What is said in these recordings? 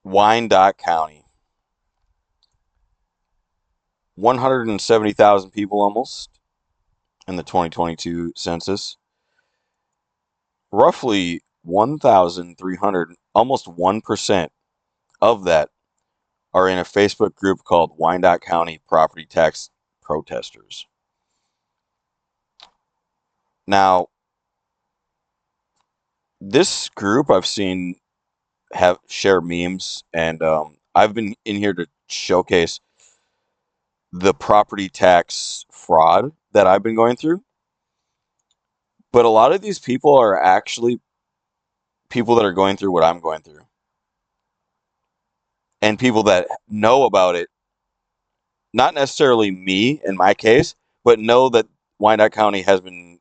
Wyandotte County, 170,000 people almost in the 2022 census. Roughly 1,300, almost 1% of that are in a Facebook group called Wyandotte County Property Tax Protesters. Now, this group I've seen have share memes, and I've been in here to showcase the property tax fraud that I've been going through. But a lot of these people are actually people that are going through what I'm going through, and people that know about it. Not necessarily me in my case, but know that Wyandotte County has been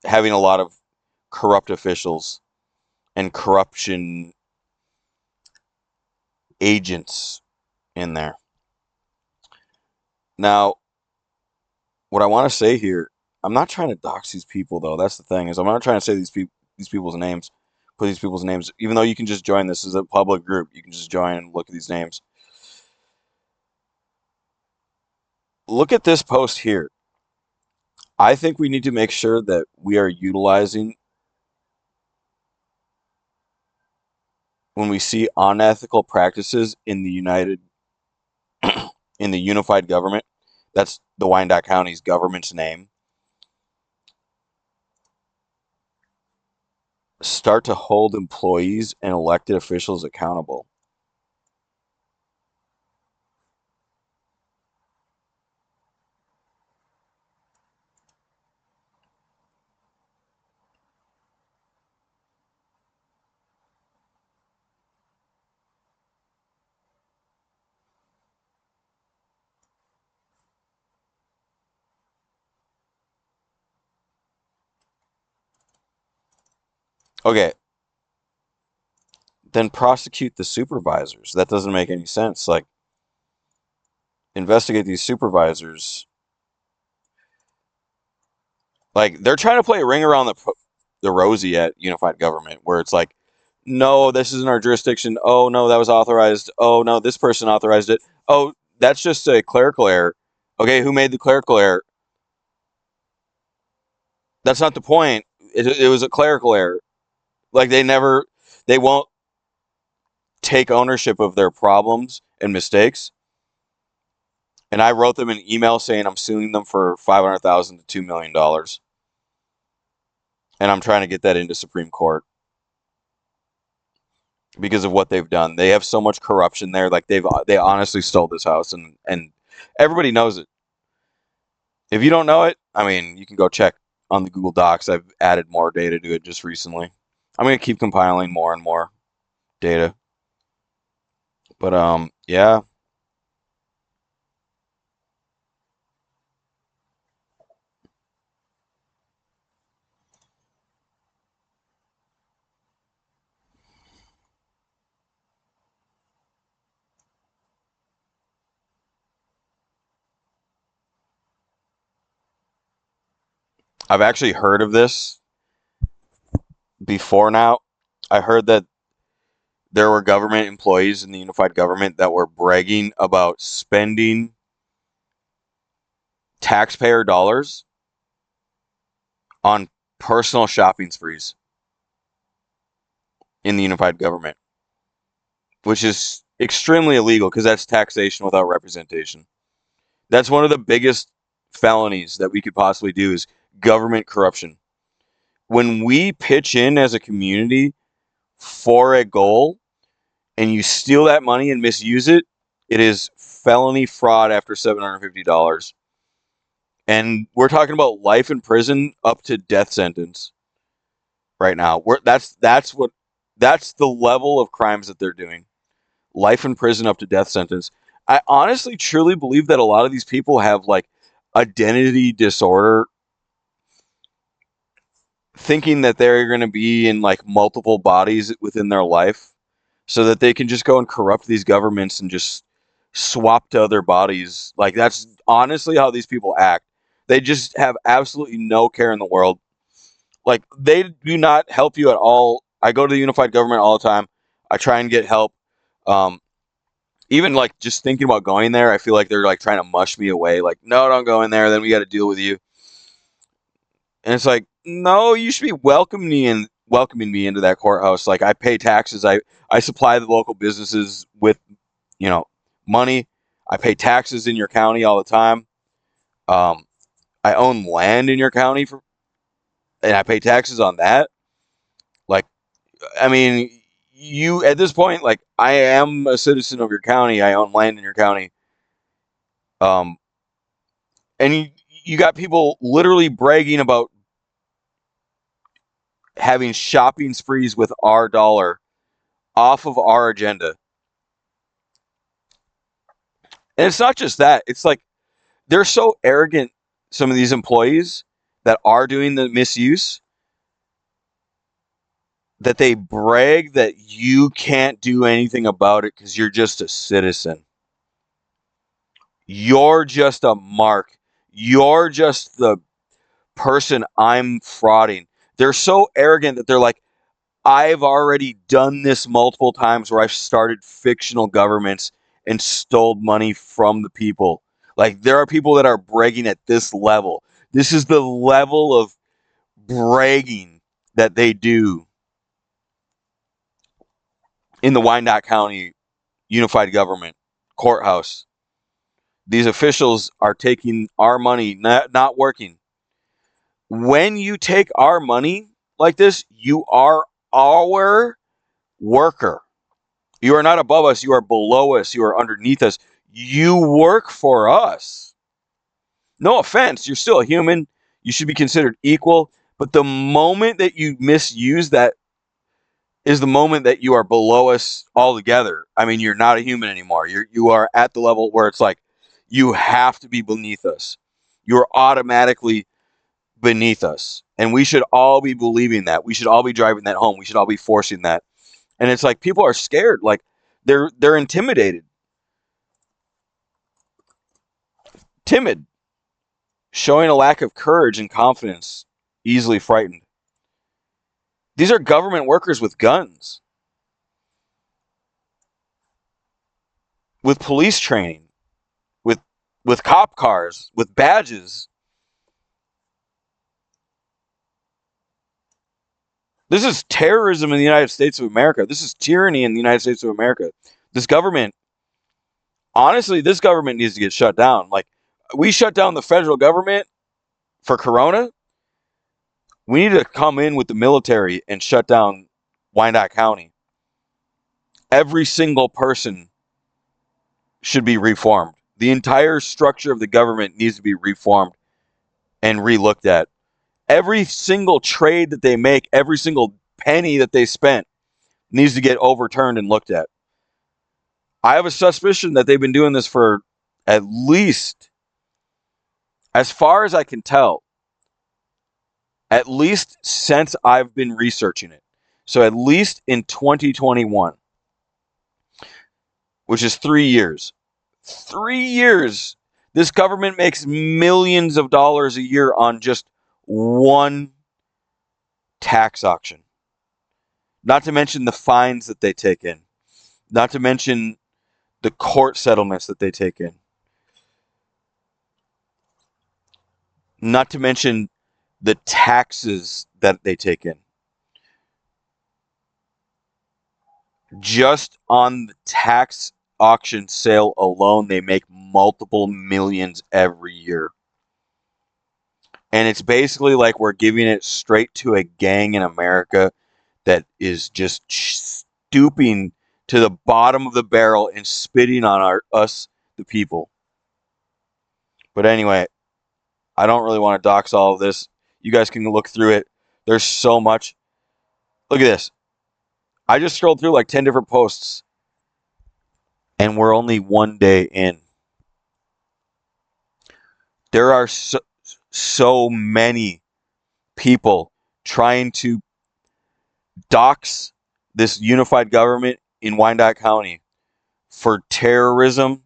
having a lot of corrupt officials and corruption agents in there. Now, what I want to say here, I'm not trying to dox these people though. That's the thing, is I'm not trying to say these people's names, put these people's names, even though you can just join. This is a public group. You can just join and look at these names. Look at this post here. I think we need to make sure that we are utilizing, when we see unethical practices in the in the unified government. That's the Wyandotte County's government's name. Start to hold employees and elected officials accountable. Okay, then prosecute the supervisors. That doesn't make any sense. Like, investigate these supervisors. Like, they're trying to play a ring around the rosy at unified government, where it's like, no, this isn't our jurisdiction. Oh no, that was authorized. Oh no, this person authorized it. Oh, that's just a clerical error. Okay, who made the clerical error? That's not the point. It was a clerical error. Like, they won't take ownership of their problems and mistakes. And I wrote them an email saying I'm suing them for $500,000 to $2 million, and I'm trying to get that into Supreme Court because of what they've done. They have so much corruption there. Like, they honestly stole this house, and everybody knows it. If you don't know it, I mean, you can go check on the Google Docs. I've added more data to it just recently. I'm going to keep compiling more and more data. But yeah, I've actually heard of this before now. I heard that there were government employees in the unified government that were bragging about spending taxpayer dollars on personal shopping sprees in the unified government, which is extremely illegal because that's taxation without representation. That's one of the biggest felonies that we could possibly do, is government corruption. When we pitch in as a community for a goal and you steal that money and misuse it, it is felony fraud after $750. And we're talking about life in prison up to death sentence right now. That's the level of crimes that they're doing. Life in prison up to death sentence. I honestly truly believe that a lot of these people have like identity disorder, thinking that they're going to be in like multiple bodies within their life so that they can just go and corrupt these governments and just swap to other bodies. Like, that's honestly how these people act. They just have absolutely no care in the world. Like, they do not help you at all. I go to the unified government all the time. I try and get help. Um, Even like just thinking about going there, I feel like they're like trying to mush me away. Like, no, don't go in there. Then we got to deal with you. And it's like, no, you should be welcoming me into that courthouse. Like, I pay taxes. I supply the local businesses with, you know, money. I pay taxes in your county all the time. Um, I own land in your county and I pay taxes on that. Like, I mean, you at this point, like, I am a citizen of your county. I own land in your county. Um, and you got people literally bragging about having shopping sprees with our dollar off of our agenda. And it's not just that. It's like they're so arrogant, some of these employees that are doing the misuse, that they brag that you can't do anything about it because you're just a citizen. You're just a mark. You're just the person I'm frauding. They're so arrogant that they're like, I've already done this multiple times where I've started fictional governments and stole money from the people. Like, there are people that are bragging at this level. This is the level of bragging that they do in the Wyandotte County Unified Government Courthouse. These officials are taking our money, not working. When you take our money like this, you are our worker. You are not above us. You are below us. You are underneath us. You work for us. No offense. You're still a human. You should be considered equal. But the moment that you misuse that is the moment that you are below us altogether. I mean, you're not a human anymore. You are at the level where it's like you have to be beneath us. You're automatically beneath us. And we should all be believing that. We should all be driving that home. We should all be forcing that. And it's like people are scared. Like they're intimidated. Timid, showing a lack of courage and confidence, easily frightened. These are government workers with guns, with police training, with cop cars, with badges. This is terrorism in the United States of America. This is tyranny in the United States of America. This government, honestly, this government needs to get shut down. Like, we shut down the federal government for Corona. We need to come in with the military and shut down Wyandotte County. Every single person should be reformed. The entire structure of the government needs to be reformed and relooked at. Every single trade that they make, every single penny that they spent needs to get overturned and looked at. I have a suspicion that they've been doing this for at least, as far as I can tell, at least since I've been researching it. So at least in 2021, which is 3 years. 3 years. This government makes millions of dollars a year on just one tax auction. Not to mention the fines that they take in. Not to mention the court settlements that they take in. Not to mention the taxes that they take in. Just on the tax auction sale alone, they make multiple millions every year. And it's basically like we're giving it straight to a gang in America that is just stooping to the bottom of the barrel and spitting on us, the people. But anyway, I don't really want to dox all of this. You guys can look through it. There's so much. Look at this. I just scrolled through like 10 different posts, and we're only 1 day in. There are so many people trying to dox this unified government in Wyandotte County for terrorism.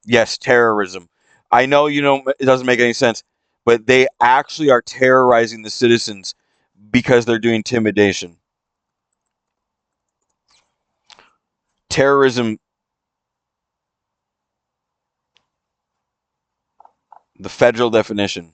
Yes, terrorism. I know it doesn't make any sense, but they actually are terrorizing the citizens because they're doing intimidation. Terrorism, the federal definition.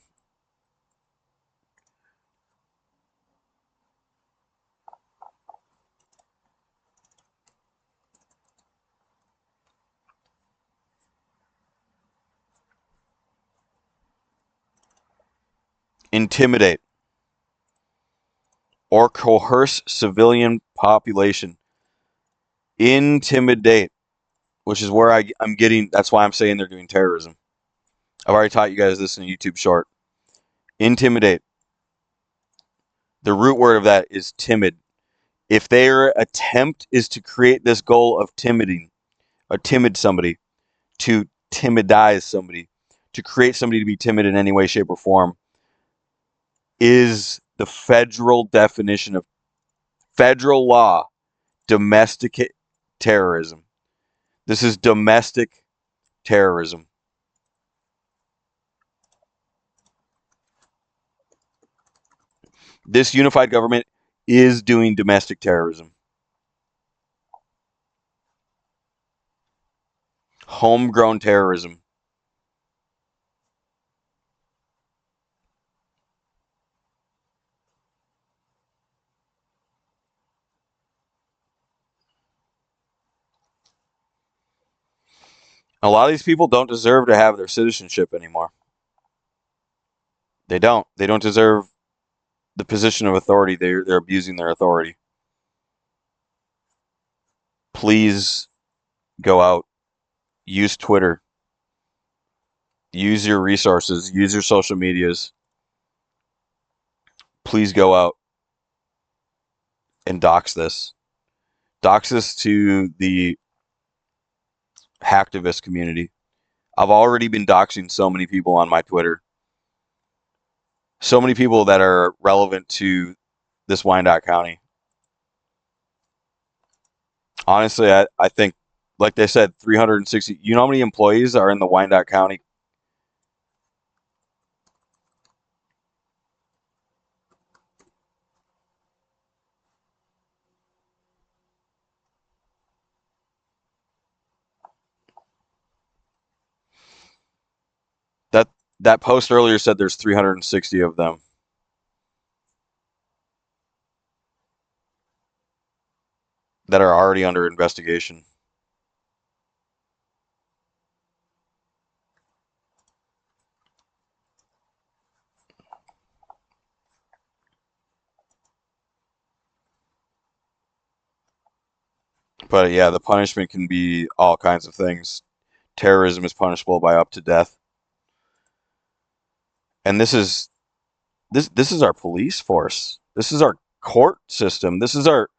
Intimidate or coerce civilian population. Intimidate, which is where I'm getting, that's why I'm saying they're doing terrorism. I've already taught you guys this in a YouTube short. Intimidate. The root word of that is timid. If their attempt is to create this goal of timid somebody, to timidize somebody, to create somebody to be timid in any way, shape, or form, is the federal definition of federal law, domestic terrorism. This is domestic terrorism. This unified government is doing domestic terrorism. Homegrown terrorism. A lot of these people don't deserve to have their citizenship anymore. They don't. They don't deserve the position of authority. They're abusing their authority. Please go out. Use Twitter. Use your resources. Use your social medias. Please go out and dox this. Dox this to the hacktivist community. I've already been doxing so many people on my Twitter. So many people that are relevant to this Wyandotte County. Honestly, I think, like they said, 360. You know how many employees are in the Wyandotte County? That post earlier said there's 360 of them that are already under investigation. But yeah, the punishment can be all kinds of things. Terrorism is punishable by up to death. And this is our police force. This is our court system. This is our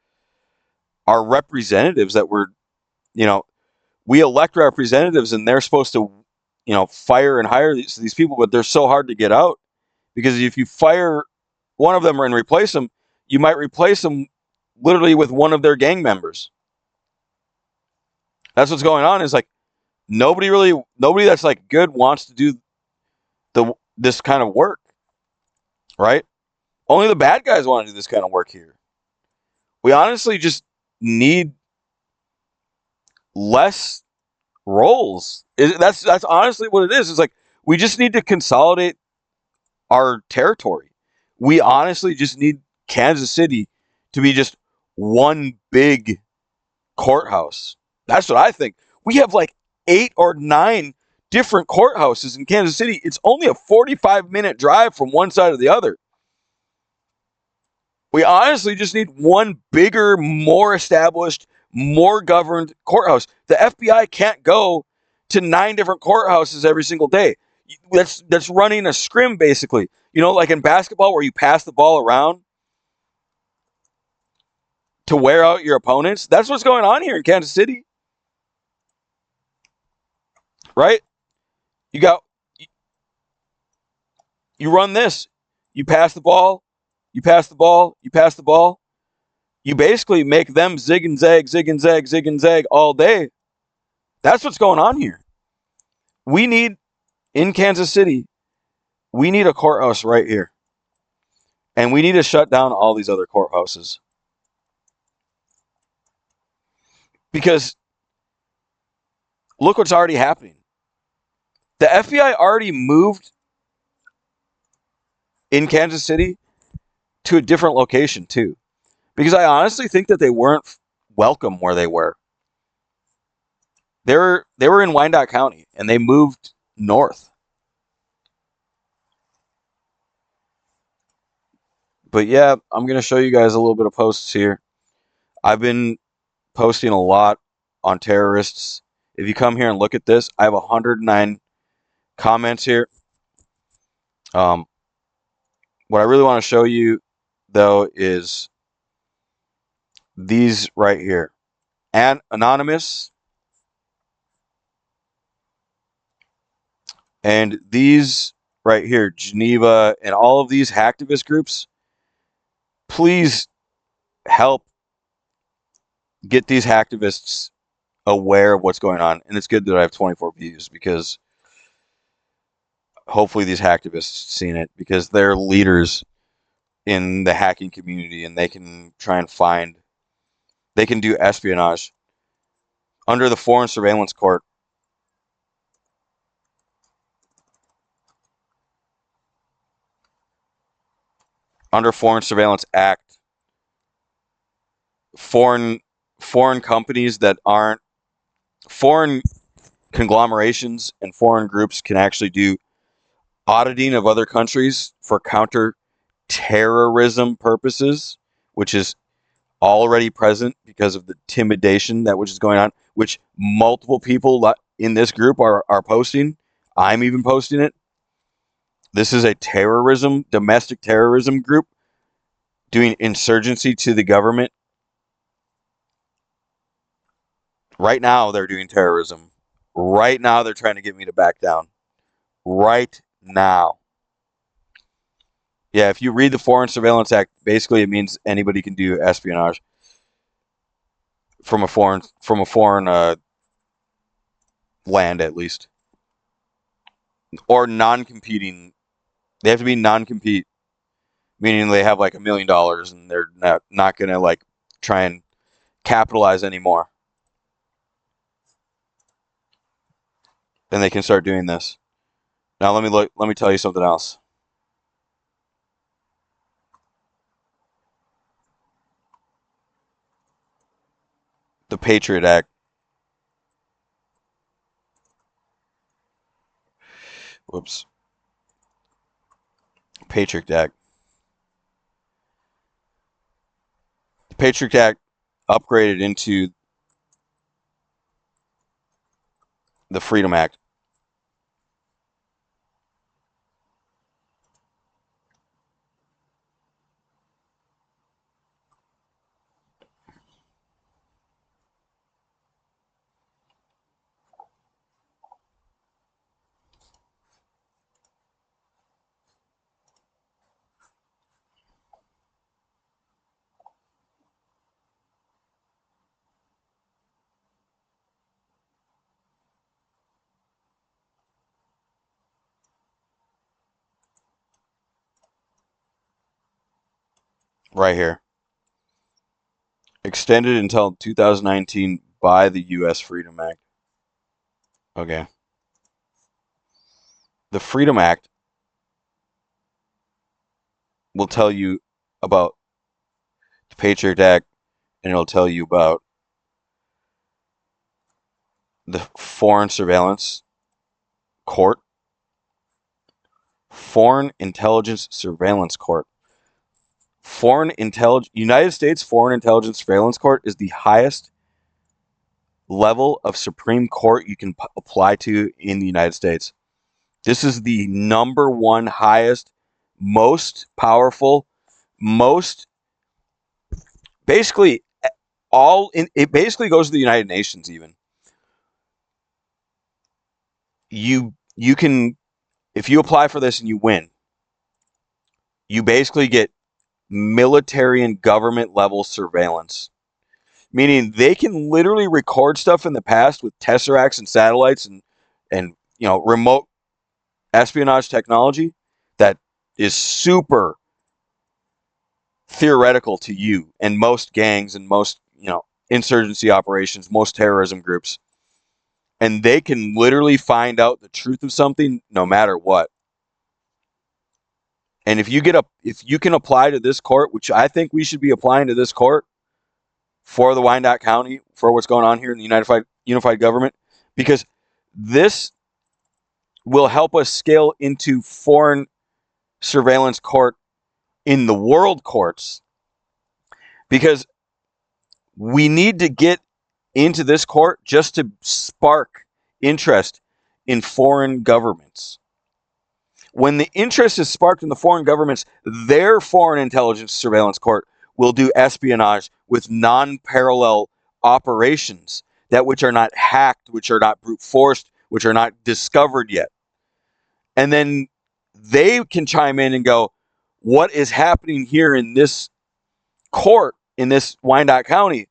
representatives that you know, we elect representatives and they're supposed to, fire and hire these people, but they're so hard to get out because if you fire one of them and replace them, you might replace them literally with one of their gang members. That's what's going on. Is like nobody that's like good wants to do this kind of work, right? Only the bad guys want to do this kind of work here. We honestly just need less roles. That's honestly what it is. It's like we just need to consolidate our territory. We honestly just need Kansas City to be just one big courthouse. That's what I think. We have like 8 or 9 different courthouses in Kansas City. It's only a 45-minute drive from one side to the other. We honestly just need one bigger, more established, more governed courthouse. The FBI can't go to 9 different courthouses every single day. That's running a scrim, basically. Like in basketball where you pass the ball around to wear out your opponents. That's what's going on here in Kansas City. Right? You run this. You pass the ball, you pass the ball, you pass the ball. You basically make them zig and zag, zig and zag, zig and zag all day. That's what's going on here. We need, in Kansas City, we need a courthouse right here. And we need to shut down all these other courthouses. Because Look what's already happening. The FBI already moved in Kansas City to a different location too, because I honestly think that they weren't welcome where they were. They were in Wyandotte County and they moved north. But yeah, I'm gonna show you guys a little bit of posts here. I've been posting a lot on terrorists. If you come here and look at this, I have 109 comments here. Um, what I really want to show you, though, is these right here. And Anonymous, and these right here, Geneva, and all of these hacktivist groups. Please help get these hacktivists aware of what's going on. And it's good that I have 24 views because hopefully these hacktivists seen it because they're leaders in the hacking community and they can try and find, they can do espionage under the Foreign Surveillance Court. Under Foreign Surveillance Act, foreign foreign companies that aren't foreign conglomerations and foreign groups can actually do auditing of other countries for counter-terrorism purposes, which is already present because of the intimidation that which is going on, which multiple people in this group are posting. I'm even posting it. This is a domestic terrorism group doing insurgency to the government. Right now, they're doing terrorism. Right now, they're trying to get me to back down. Right now. Yeah, if you read the Foreign Surveillance Act, basically it means anybody can do espionage from a foreign land at least, or non-competing. They have to be non-compete, meaning they have like $1 million and they're not gonna like try and capitalize anymore. Then they can start doing this. Now let me look. Let me tell you something else. The Patriot Act. Whoops. Patriot Act. The Patriot Act upgraded into the Freedom Act. Right here. Extended until 2019 by the U.S. Freedom Act. Okay. The Freedom Act will tell you about the Patriot Act, and it'll tell you about the Foreign Surveillance Court, Foreign Intelligence Surveillance Court. United States Foreign Intelligence Surveillance Court is the highest level of Supreme Court you can apply to in the United States. This is the number one highest, most powerful, most basically it basically goes to the United Nations even. You can, if you apply for this and you win, you basically get military and government level surveillance, meaning they can literally record stuff in the past with tesseracts and satellites and remote espionage technology that is super theoretical to you and most gangs and most insurgency operations, most terrorism groups. and they can literally find out the truth of something no matter what. And if you can apply to this court, which I think we should be applying to this court for the Wyandotte County, for what's going on here in the unified government, because this will help us scale into foreign surveillance court in the world courts, because we need to get into this court just to spark interest in foreign governments. When the interest is sparked in the foreign governments, their foreign intelligence surveillance court will do espionage with non-parallel operations, that which are not hacked, which are not brute forced, which are not discovered yet. And then they can chime in and go, what is happening here in this court, in this Wyandotte County,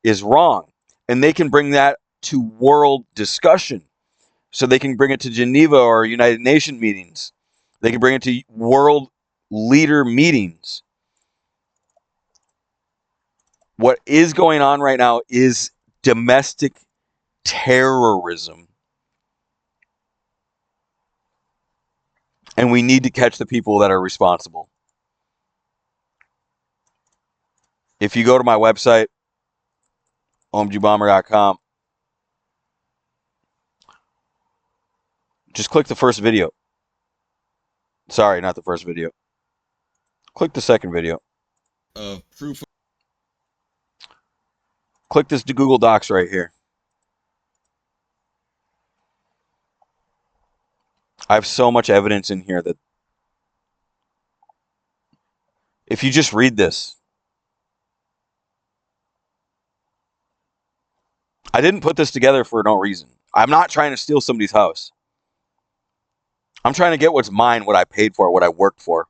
is wrong. And they can bring that to world discussion. So they can bring it to Geneva or United Nations meetings. They can bring it to world leader meetings. What is going on right now is domestic terrorism. And we need to catch the people that are responsible. If you go to my website, Omgbomber.com, just click the first video. Sorry, not the first video. Click the second video. Proof. Click this Google Docs right here. I have so much evidence in here that if you just read this, I didn't put this together for no reason. I'm not trying to steal somebody's house. I'm trying to get what's mine, what I paid for, what I worked for.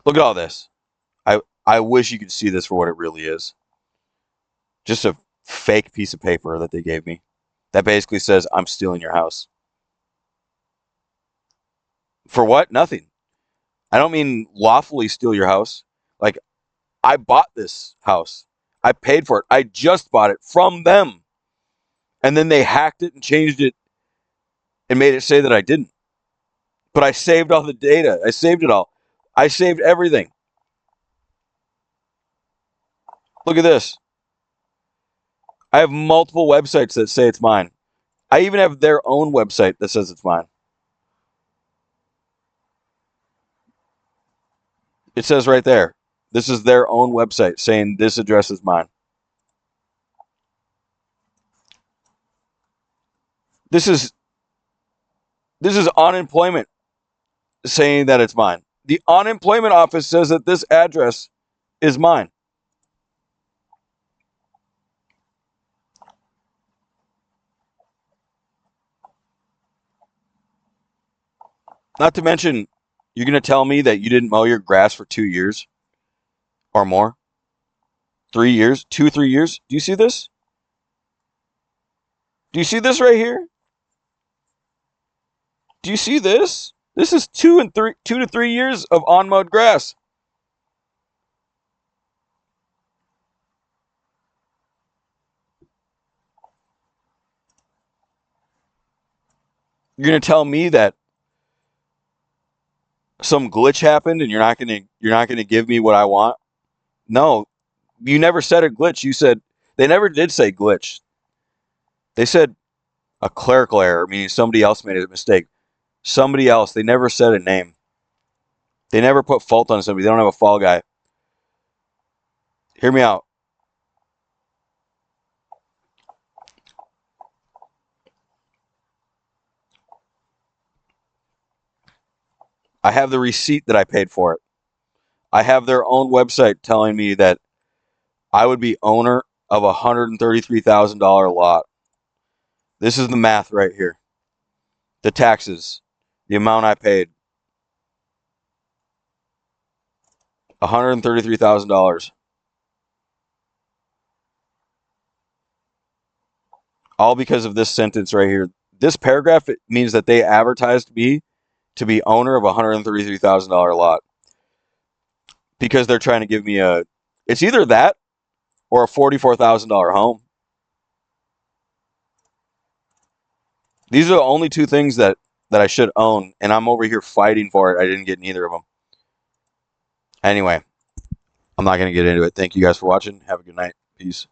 Look at all this. I wish you could see this for what it really is. Just a fake piece of paper that they gave me that basically says I'm stealing your house. For what? Nothing. I don't mean lawfully steal your house. Like, I bought this house. I paid for it. I just bought it from them. And then they hacked it and changed it and made it say that I didn't. But I saved all the data. I saved it all. I saved everything. Look at this. I have multiple websites that say it's mine. I even have their own website that says it's mine. It says right there. This is their own website saying this address is mine. This is unemployment saying that it's mine. The unemployment office says that this address is mine. Not to mention, you're going to tell me that you didn't mow your grass for 2 years or more? 3 years? 3 years? Do you see this? Do you see this right here? Do you see this? This is 2 to 3 years of unmowed grass. You're going to tell me that some glitch happened and you're not going to give me what I want? No. You never said a glitch. You said they never did say glitch. They said a clerical error, meaning somebody else made a mistake. Somebody else. They never said a name. They never put fault on somebody. They don't have a fall guy. Hear me out. I have the receipt that I paid for it. I have their own website telling me that I would be owner of a $133,000 lot. This is the math right here. The taxes, the amount I paid. $133,000. All because of this sentence right here. This paragraph, it means that they advertised me to be owner of a $133,000 lot. Because they're trying to give me it's either that or a $44,000 home. These are the only two things that I should own, and I'm over here fighting for it. I didn't get neither of them. Anyway, I'm not going to get into it. Thank you guys for watching. Have a good night. Peace.